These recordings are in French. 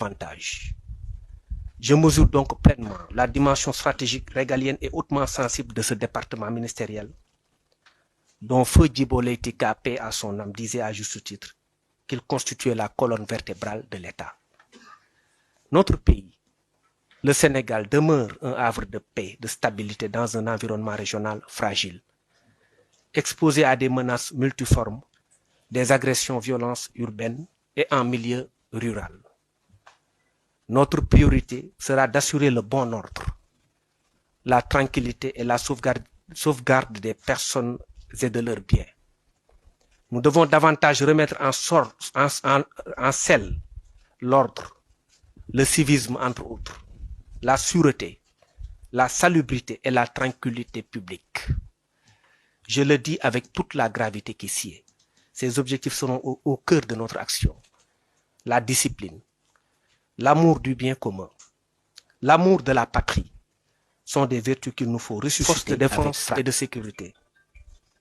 davantage. Je mesure donc pleinement la dimension stratégique, régalienne et hautement sensible de ce département ministériel, dont Feu Djibo Leyti Ka, paix à son âme, disait à juste titre qu'il constituait la colonne vertébrale de l'État. Notre pays, le Sénégal, demeure un havre de paix, de stabilité dans un environnement régional fragile, exposé à des menaces multiformes, des agressions, violences urbaines et en milieu rural. Notre priorité sera d'assurer le bon ordre, la tranquillité et la sauvegarde des personnes et de leurs biens. Nous devons davantage remettre en selle l'ordre, le civisme entre autres, la sûreté, la salubrité et la tranquillité publique. Je le dis avec toute la gravité qui s'y est. Ces objectifs seront au cœur de notre action. La discipline, l'amour du bien commun, l'amour de la patrie sont des vertus qu'il nous faut ressusciter. Forces de défense et de sécurité,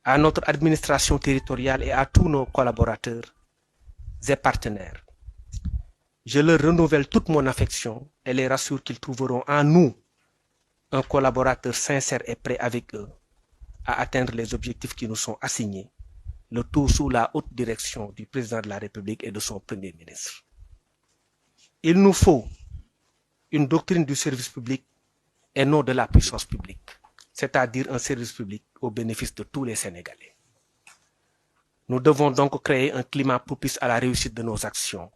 à notre administration territoriale et à tous nos collaborateurs et partenaires. Je leur renouvelle toute mon affection et les rassure qu'ils trouveront en nous un collaborateur sincère et prêt avec eux à atteindre les objectifs qui nous sont assignés, le tout sous la haute direction du président de la République et de son Premier ministre. Il nous faut une doctrine du service public et non de la puissance publique, c'est-à-dire un service public au bénéfice de tous les Sénégalais. Nous devons donc créer un climat propice à la réussite de nos actions.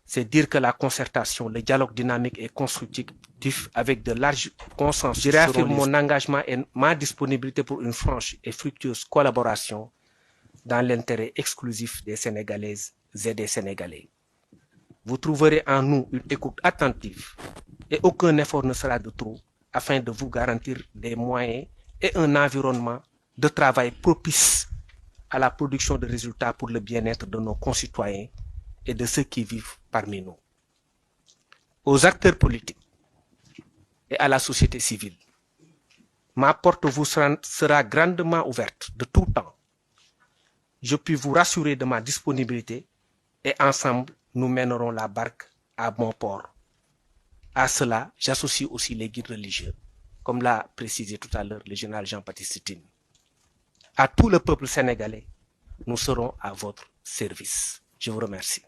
C'est dire que la concertation, le dialogue dynamique et constructif avec de larges consensus. Je réaffirme mon engagement et ma disponibilité pour une franche et fructueuse collaboration dans l'intérêt exclusif des Sénégalaises et des Sénégalais. Vous trouverez en nous une écoute attentive et aucun effort ne sera de trop afin de vous garantir des moyens et un environnement de travail propice à la production de résultats pour le bien-être de nos concitoyens et de ceux qui vivent parmi nous. Aux acteurs politiques et à la société civile, ma porte vous sera grandement ouverte de tout temps. Je puis vous rassurer de ma disponibilité et ensemble, nous mènerons la barque à bon port. À cela, j'associe aussi les guides religieux, comme l'a précisé tout à l'heure le général Jean-Baptiste Tine. À tout le peuple sénégalais, nous serons à votre service. Je vous remercie.